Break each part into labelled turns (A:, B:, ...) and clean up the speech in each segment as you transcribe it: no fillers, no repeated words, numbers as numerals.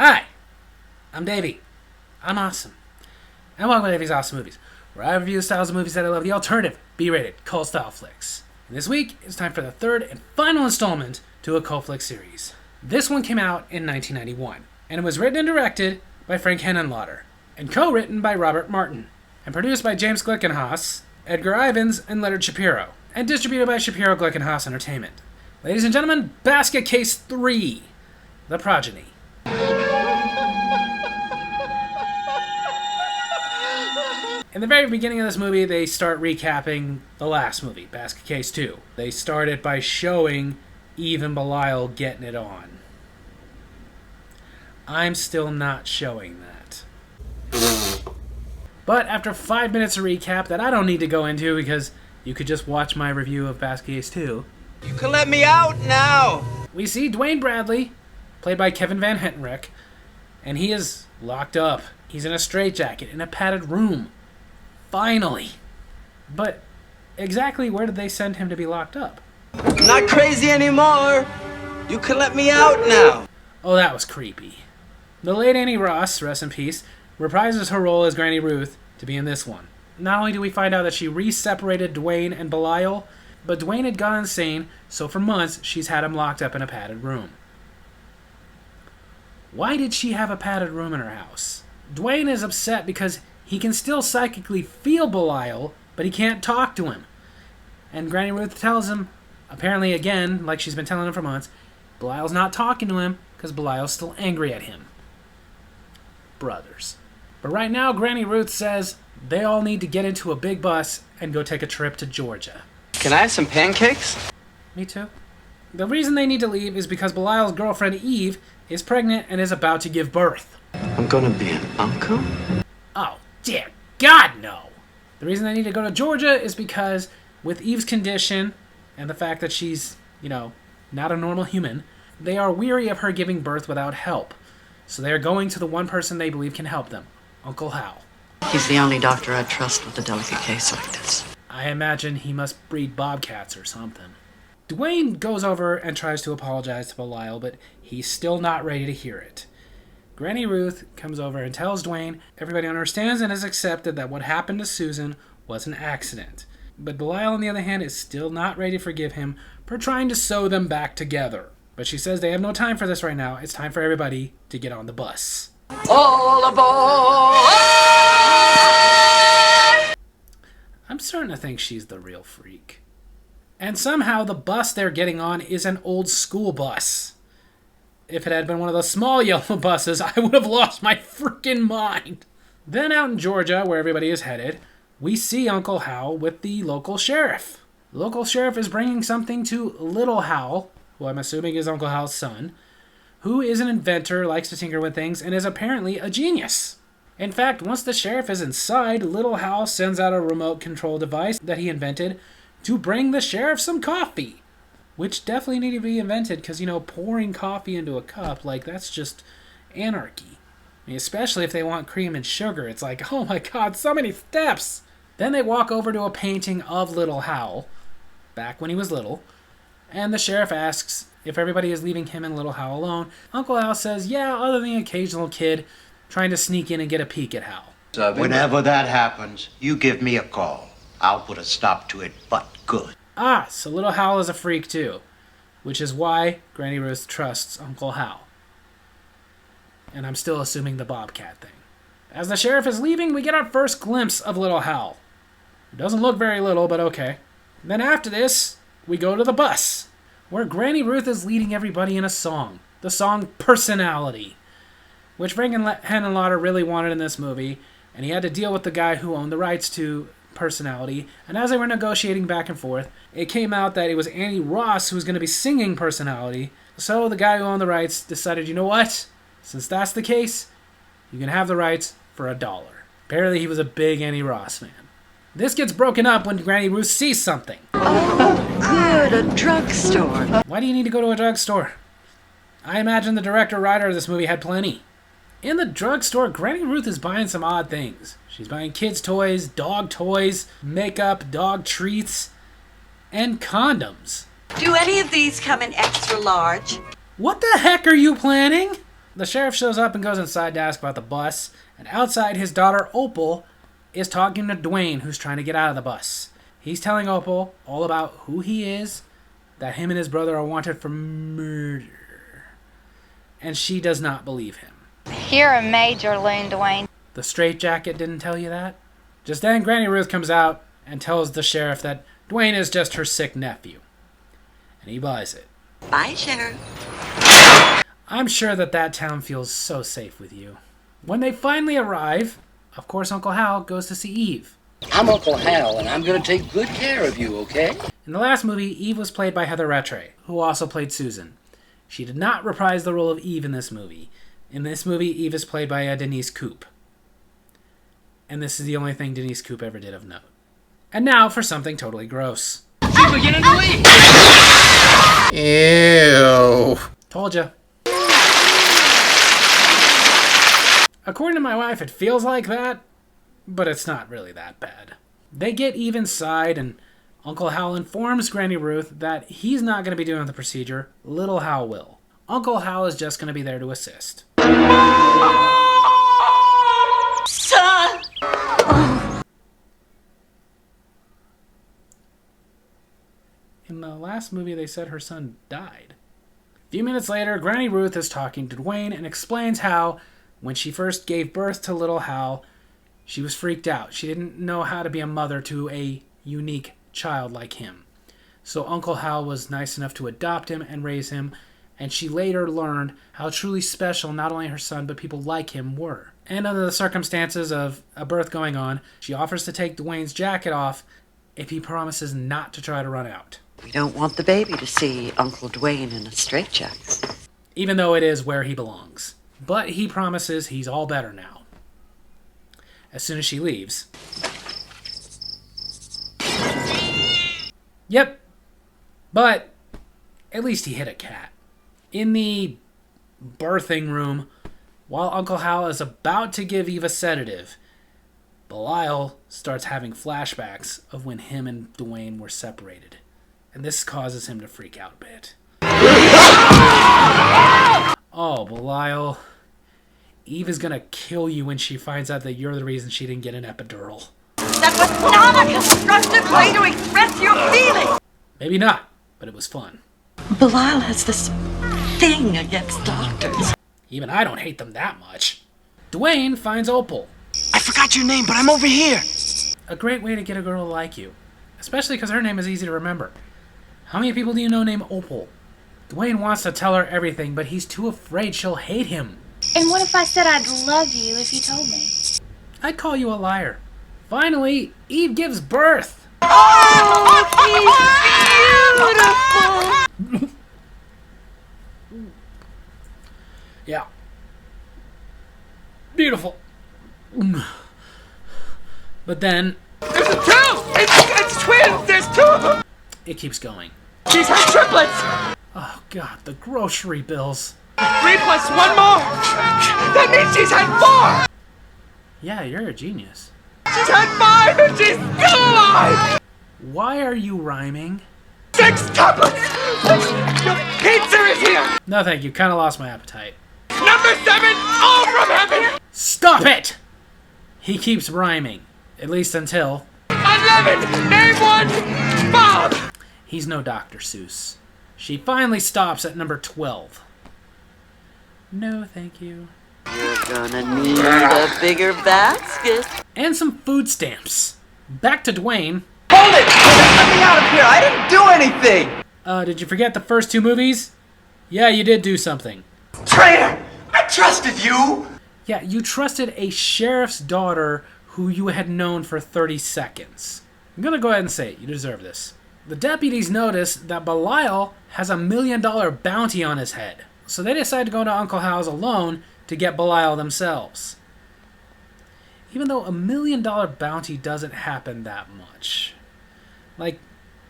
A: Hi, I'm Davy. I'm awesome. And welcome to Davy's Awesome Movies, where I review the styles of movies that I love, the alternative, B-rated, cult style flicks. And this week, it's time for the third and final installment to a cult flick series. This one came out in 1991, and it was written and directed by Frank Henenlotter, and co-written by Robert Martin, and produced by James Glickenhaus, Edgar Ivins, and Leonard Shapiro, and distributed by Shapiro Glickenhaus Entertainment. Ladies and gentlemen, Basket Case 3, The Progeny. In the very beginning of this movie, they start recapping the last movie, Basket Case 2. They start it by showing Eve and Belial getting it on. I'm still not showing that. But after 5 minutes of recap that I don't need to go into because you could just watch my review of Basket Case 2.
B: You can let me out now!
A: We see Dwayne Bradley, played by Kevin Van Hentenryck, and he is locked up. He's in a straitjacket in a padded room. Finally. But exactly where did they send him to be locked up?
B: I'm not crazy anymore. You can let me out now.
A: Oh, that was creepy. The late Annie Ross, rest in peace, reprises her role as Granny Ruth to be in this one. Not only do we find out that she re-separated Dwayne and Belial, but Dwayne had gone insane, so for months she's had him locked up in a padded room. Why did she have a padded room in her house? Dwayne is upset because he can still psychically feel Belial, but he can't talk to him. And Granny Ruth tells him, apparently again, like she's been telling him for months, Belial's not talking to him because Belial's still angry at him. Brothers. But right now, Granny Ruth says they all need to get into a big bus and go take a trip to Georgia.
B: Can I have some pancakes?
A: Me too. The reason they need to leave is because Belial's girlfriend Eve is pregnant and is about to give birth.
B: I'm gonna be an uncle?
A: Oh, dear God, no! The reason they need to go to Georgia is because with Eve's condition and the fact that she's, not a normal human, they are weary of her giving birth without help. So they are going to the one person they believe can help them, Uncle Hal.
C: He's the only doctor I trust with a delicate case like this.
A: I imagine he must breed bobcats or something. Dwayne goes over and tries to apologize to Belial, but he's still not ready to hear it. Granny Ruth comes over and tells Dwayne everybody understands and has accepted that what happened to Susan was an accident. But Belial, on the other hand, is still not ready to forgive him for trying to sew them back together. But she says they have no time for this right now. It's time for everybody to get on the bus.
C: All aboard!
A: I'm starting to think she's the real freak. And somehow the bus they're getting on is an old school bus. If it had been one of the small yellow buses, I would have lost my freaking mind. Then out in Georgia, where everybody is headed, we see Uncle Hal with the local sheriff. The local sheriff is bringing something to Little Hal, who I'm assuming is Uncle Hal's son, who is an inventor, likes to tinker with things, and is apparently a genius. In fact, once the sheriff is inside, Little Hal sends out a remote control device that he invented to bring the sheriff some coffee. Which definitely need to be invented because, pouring coffee into a cup, that's just anarchy. I mean, especially if they want cream and sugar. It's like, oh my God, so many steps. Then they walk over to a painting of Little Hal, back when he was little, and the sheriff asks if everybody is leaving him and Little Hal alone. Uncle Hal says, yeah, other than the occasional kid trying to sneak in and get a peek at Hal.
D: Whenever that happens, you give me a call. I'll put a stop to it, but good.
A: Ah, so Little Hal is a freak too, which is why Granny Ruth trusts Uncle Hal. And I'm still assuming the bobcat thing. As the sheriff is leaving, we get our first glimpse of Little Hal. It doesn't look very little, but okay. Then after this, we go to the bus, where Granny Ruth is leading everybody in a song. The song Personality, which Frank Henenlotter really wanted in this movie, and he had to deal with the guy who owned the rights to Personality, and as they were negotiating back and forth, it came out that it was Annie Ross who was going to be singing Personality, so the guy who owned the rights decided, you know what? Since that's the case, you can have the rights for $1. Apparently he was a big Annie Ross fan. This gets broken up when Granny Ruth sees something.
C: Oh, good, a drugstore.
A: Why do you need to go to a drugstore? I imagine the director-writer of this movie had plenty. In the drugstore, Granny Ruth is buying some odd things. She's buying kids' toys, dog toys, makeup, dog treats, and condoms.
E: Do any of these come in extra large?
A: What the heck are you planning? The sheriff shows up and goes inside to ask about the bus, and outside his daughter Opal is talking to Dwayne, who's trying to get out of the bus. He's telling Opal all about who he is, that him and his brother are wanted for murder. And she does not believe him.
E: You're a major loon, Dwayne.
A: The straitjacket didn't tell you that? Just then, Granny Ruth comes out and tells the sheriff that Dwayne is just her sick nephew. And he buys it.
C: Bye, Sheriff.
A: I'm sure that town feels so safe with you. When they finally arrive, of course Uncle Hal goes to see Eve.
F: I'm Uncle Hal, and I'm going to take good care of you, okay?
A: In the last movie, Eve was played by Heather Rattray, who also played Susan. She did not reprise the role of Eve in this movie. In this movie, Eve is played by Denise Coop. And this is the only thing Denise Coop ever did of note. And now for something totally gross.
F: She's beginning to leak!
G: Ew.
A: Told ya. According to my wife, it feels like that, but it's not really that bad. They get Eve inside, and Uncle Hal informs Granny Ruth that he's not going to be doing the procedure. Little Hal will. Uncle Hal is just going to be there to assist.
C: Son!
A: In the last movie, they said her son died. A few minutes later, Granny Ruth is talking to Dwayne and explains how, when she first gave birth to little Hal, she was freaked out. She didn't know how to be a mother to a unique child like him. So Uncle Hal was nice enough to adopt him and raise him, and she later learned how truly special not only her son but people like him were. And under the circumstances of a birth going on, she offers to take Dwayne's jacket off if he promises not to try to run out.
C: We don't want the baby to see Uncle Dwayne in a straitjacket.
A: Even though it is where he belongs. But he promises he's all better now. As soon as she leaves. Yep. But at least he hit a cat. In the birthing room, while Uncle Hal is about to give Eve a sedative, Belial starts having flashbacks of when him and Dwayne were separated. And this causes him to freak out a bit. Oh, Belial. Eve is gonna kill you when she finds out that you're the reason she didn't get an epidural.
C: That was not a constructive way to express your feelings!
A: Maybe not, but it was fun.
C: Belial has this thing against doctors.
A: Even I don't hate them that much. Dwayne finds Opal.
B: I forgot your name, but I'm over here.
A: A great way to get a girl to like you. Especially because her name is easy to remember. How many people do you know named Opal? Dwayne wants to tell her everything, but he's too afraid she'll hate him.
E: And what if I said I'd love you if you told me?
A: I'd call you a liar. Finally, Eve gives birth.
C: Oh, she's beautiful!
A: Yeah. Beautiful. But then...
F: There's a two! It's twins! There's two of them!
A: it keeps going.
F: She's had triplets!
A: Oh, God, the grocery bills.
F: 3 plus 1 more! That means she's had 4!
A: Yeah, you're a genius.
F: She's had 5 and she's still alive!
A: Why are you rhyming?
F: 6 tuplets! Pizza is here!
A: No, thank you. Kind of lost my appetite.
F: Number 7, all from heaven!
A: Stop it! He keeps rhyming. At least until...
F: 11, name 1, Bob!
A: He's no Dr. Seuss. She finally stops at number 12. No, thank you.
C: You're gonna need a bigger basket.
A: And some food stamps. Back to Dwayne.
B: Hold it! Let me out of here! I didn't do anything!
A: Did you forget the first 2 movies? Yeah, you did do something.
B: Traitor! I trusted you!
A: Yeah, you trusted a sheriff's daughter who you had known for 30 seconds. I'm gonna go ahead and say it. You deserve this. The deputies notice that Belial has $1 million bounty on his head. So they decide to go to Uncle Hal's alone to get Belial themselves. Even though $1 million bounty doesn't happen that much. Like,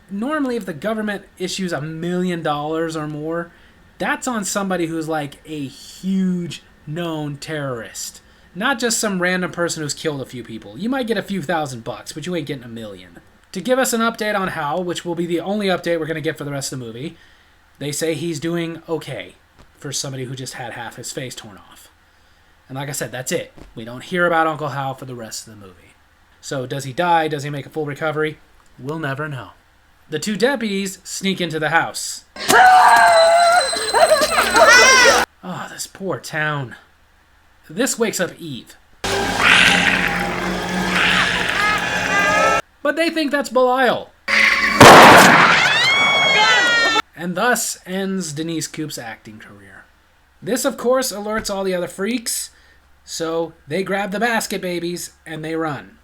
A: normally if the government issues $1 million or more, that's on somebody who's like a huge known terrorist. Not just some random person who's killed a few people. You might get a few $1,000, but you ain't getting $1 million. To give us an update on Hal, which will be the only update we're going to get for the rest of the movie, they say he's doing okay. for somebody who just had half his face torn off. And like I said, that's it. We don't hear about Uncle Hal for the rest of the movie. So does he die? Does he make a full recovery? We'll never know. The two deputies sneak into the house. Oh, this poor town. This wakes up Eve. But they think that's Belial. And thus ends Denise Coop's acting career. This, of course, alerts all the other freaks, so they grab the basket babies and they run.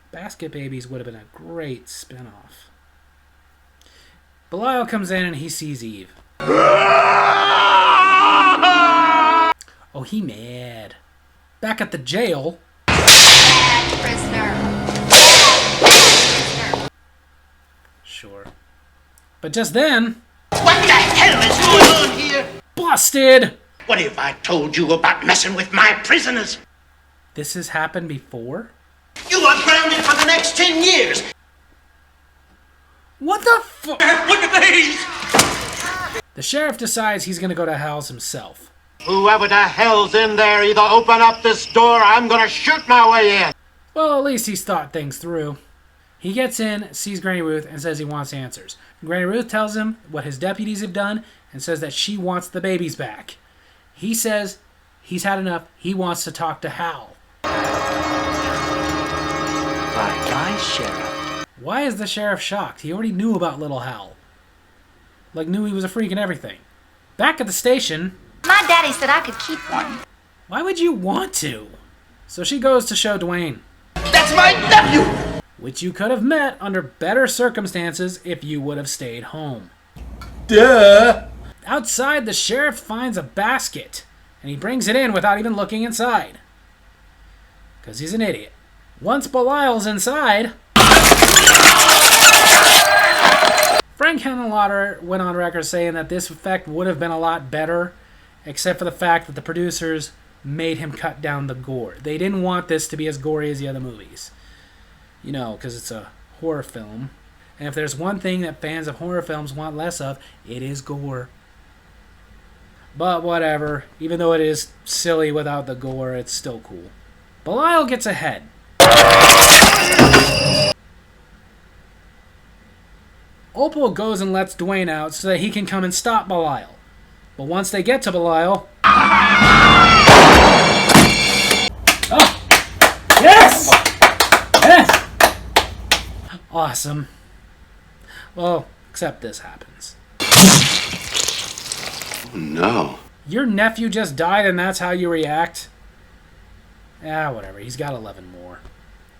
A: Basket Babies would have been a great spin-off. Belial comes in and he sees Eve. Oh, he mad. Back at the jail.
E: Prisoner.
A: Sure. But just then...
D: What the hell is going on here?
A: Busted!
D: What have I told you about messing with my prisoners?
A: This has happened before?
D: You are grounded for the next 10 years.
A: What the fuck?
D: Look at these!
A: The sheriff decides he's gonna go to Hal's himself.
D: Whoever the hell's in there, either open up this door or I'm gonna shoot my way in.
A: Well, at least he's thought things through. He gets in, sees Granny Ruth, and says he wants answers. Granny Ruth tells him what his deputies have done and says that she wants the babies back. He says he's had enough. He wants to talk to Hal.
B: Bye-bye, Sheriff.
A: Why is the sheriff shocked? He already knew about little Hal. Like, knew he was a freak and everything. Back at the station...
E: My daddy said I could keep one.
A: Why would you want to? So she goes to show Dwayne.
F: That's my nephew!
A: Which you could have met under better circumstances if you would have stayed home.
F: Duh!
A: Outside, the sheriff finds a basket, and he brings it in without even looking inside. Because he's an idiot. Once Belial's inside... Frank Henenlotter went on record saying that this effect would have been a lot better, except for the fact that the producers made him cut down the gore. They didn't want this to be as gory as the other movies. You know, because it's a horror film. And if there's one thing that fans of horror films want less of, it is gore. But whatever. Even though it is silly without the gore, it's still cool. Belial gets ahead. Opal goes and lets Dwayne out so that he can come and stop Belial. But once they get to Belial... Oh! Yes! Yes! Awesome. Well, except this happens.
D: Oh, no.
A: Your nephew just died and that's how you react? Ah, whatever. He's got 11 more.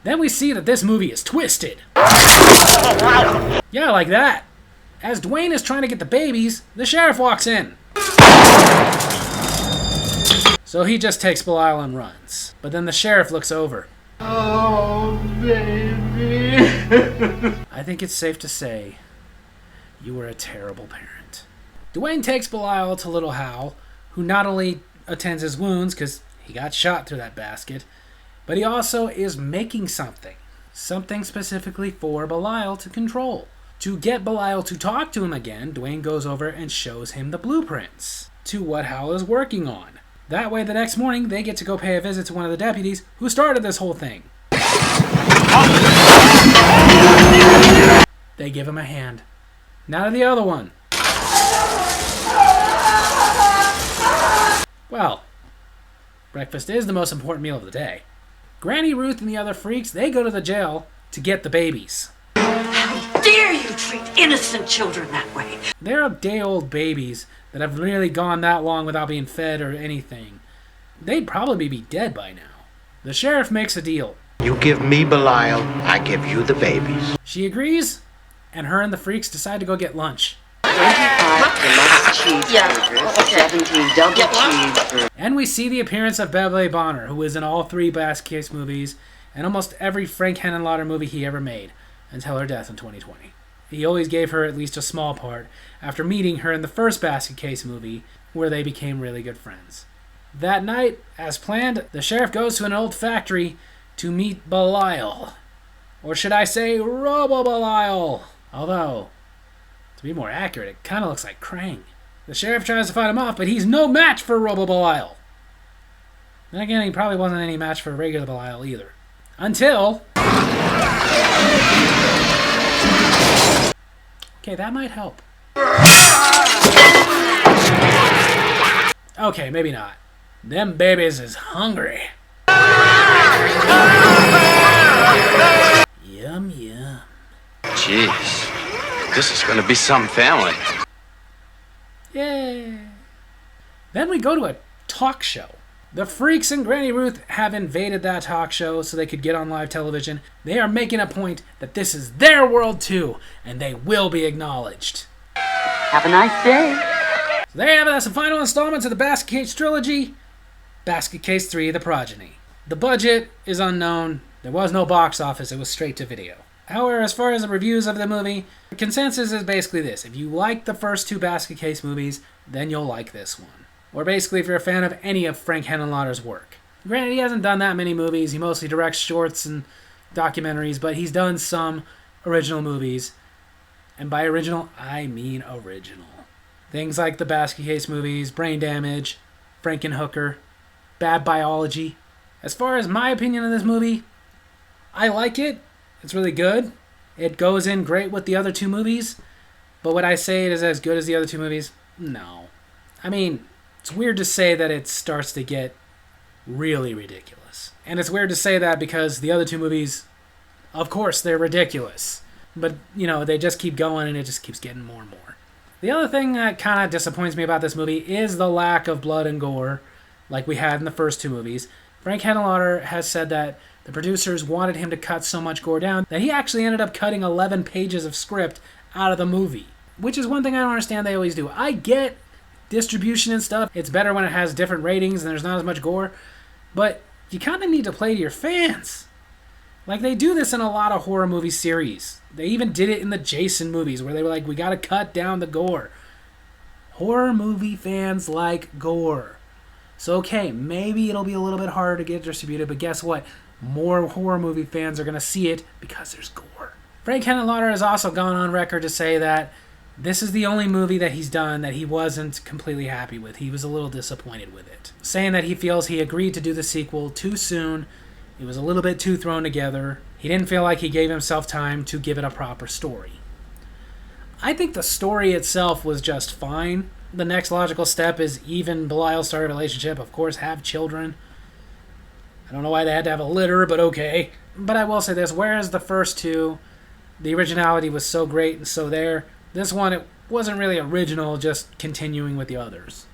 A: Then we see that this movie is twisted. Yeah, like that. As Dwayne is trying to get the babies, the sheriff walks in. So he just takes Belial and runs. But then the sheriff looks over.
F: Oh, baby.
A: I think it's safe to say you were a terrible parent. Dwayne takes Belial to little Hal, who not only attends his wounds, because he got shot through that basket, but he also is making something. Something specifically for Belial to control. To get Belial to talk to him again, Dwayne goes over and shows him the blueprints to what Hal is working on. That way, the next morning, they get to go pay a visit to one of the deputies who started this whole thing. They give him a hand. Now to the other one. Well, breakfast is the most important meal of the day. Granny Ruth and the other freaks, they go to the jail to get the babies.
C: How dare you treat innocent children that way?
A: They're day-old babies that have really gone that long without being fed or anything. They'd probably be dead by now. The sheriff makes a deal.
D: You give me Belial, I give you the babies.
A: She agrees, and her and the freaks decide to go get lunch.
C: 25 deluxe cheeseburgers, 17 double cheeseburgers.
A: And we see the appearance of Beverly Bonner, who is in all 3 Basket Case movies and almost every Frank Henenlotter movie he ever made, until her death in 2020. He always gave her at least a small part after meeting her in the first Basket Case movie, where they became really good friends. That night, as planned, the sheriff goes to an old factory to meet Belial. Or should I say Robo-Belial? Although, to be more accurate, it kind of looks like Krang. The sheriff tries to fight him off, but he's no match for Robo Belial. Then again, he probably wasn't any match for regular Belial either. Until... Okay, that might help. Okay, maybe not. Them babies is hungry. Yum, yum.
F: Jeez, this is gonna be some family.
A: Yay. Then we go to a talk show. The freaks and Granny Ruth have invaded that talk show so they could get on live television. They are making a point that this is their world too, and they will be acknowledged.
C: Have a nice day.
A: So there you have it. That's the final installment of the Basket Case trilogy. Basket Case 3, The Progeny. The budget is unknown. There was no box office. It was straight to video. However, as far as the reviews of the movie, the consensus is basically this. If you like the first two Basket Case movies, then you'll like this one. Or basically if you're a fan of any of Frank Henenlotter's work. Granted, he hasn't done that many movies. He mostly directs shorts and documentaries, but he's done some original movies. And by original, I mean original. Things like the Basket Case movies, Brain Damage, Frankenhooker, Bad Biology. As far as my opinion of this movie, I like it. It's really good. It goes in great with the other two movies. But would I say it is as good as the other two movies? No. I mean, it's weird to say that it starts to get really ridiculous. And it's weird to say that because the other two movies, of course, they're ridiculous. But, you know, they just keep going and it just keeps getting more and more. The other thing that kind of disappoints me about this movie is the lack of blood and gore like we had in the first two movies. Frank Henenlotter has said that the producers wanted him to cut so much gore down that he actually ended up cutting 11 pages of script out of the movie. Which is one thing I don't understand they always do. I get distribution and stuff. It's better when it has different ratings and there's not as much gore. But you kind of need to play to your fans. Like, they do this in a lot of horror movie series. They even did it in the Jason movies where they were like, we got to cut down the gore. Horror movie fans like gore. So, okay, maybe it'll be a little bit harder to get distributed, but guess what? More horror movie fans are going to see it because there's gore. Frank Henenlotter has also gone on record to say that this is the only movie that he's done that he wasn't completely happy with. He was a little disappointed with it. Saying that he feels he agreed to do the sequel too soon. It was a little bit too thrown together. He didn't feel like he gave himself time to give it a proper story. I think the story itself was just fine. The next logical step is even Belial start a relationship. Of course, have children. I don't know why they had to have a litter, but okay. But I will say this, whereas the first two, the originality was so great and so there, this one, it wasn't really original, just continuing with the others.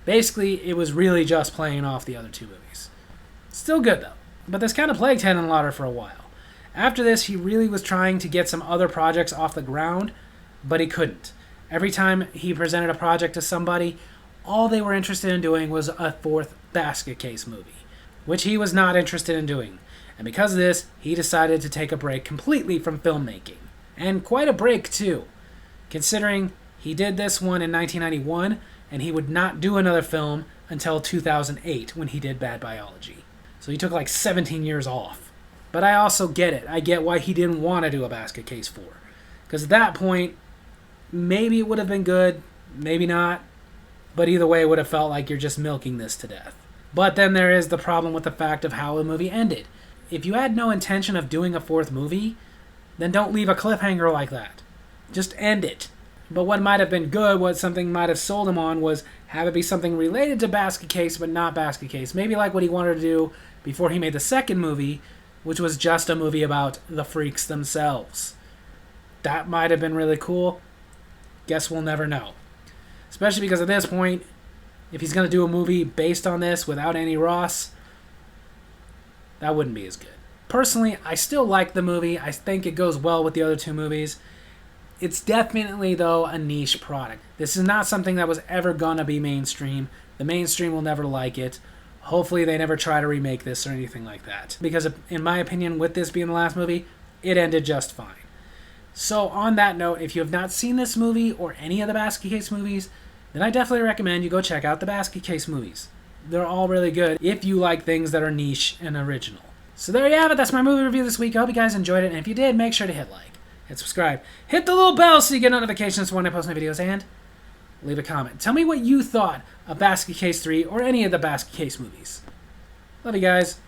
A: Basically, it was really just playing off the other two movies. Still good, though. But this kind of plagued Henenlotter for a while. After this, he really was trying to get some other projects off the ground, but he couldn't. Every time he presented a project to somebody, all they were interested in doing was a fourth Basket Case movie, which he was not interested in doing. And because of this, he decided to take a break completely from filmmaking. And quite a break, too, considering he did this one in 1991, and he would not do another film until 2008 when he did Bad Biology. So he took like 17 years off. But I also get it. I get why he didn't want to do a Basket Case 4. Because at that point, maybe it would have been good, maybe not. But either way, it would have felt like you're just milking this to death. But then there is the problem with the fact of how the movie ended. If you had no intention of doing a fourth movie, then don't leave a cliffhanger like that. Just end it. But what might have been good, what something might have sold him on, was have it be something related to Basket Case, but not Basket Case. Maybe like what he wanted to do before he made the second movie, which was just a movie about the freaks themselves. That might have been really cool. Guess we'll never know. Especially because at this point, if he's going to do a movie based on this without Annie Ross, that wouldn't be as good. Personally, I still like the movie. I think it goes well with the other two movies. It's definitely, though, a niche product. This is not something that was ever going to be mainstream. The mainstream will never like it. Hopefully they never try to remake this or anything like that. Because in my opinion, with this being the last movie, it ended just fine. So on that note, if you have not seen this movie or any of the Basket Case movies, then I definitely recommend you go check out the Basket Case movies. They're all really good if you like things that are niche and original. So there you have it. That's my movie review this week. I hope you guys enjoyed it. And if you did, make sure to hit like, hit subscribe, hit the little bell so you get notifications when I post my videos, and leave a comment. Tell me what you thought of Basket Case 3 or any of the Basket Case movies. Love you guys.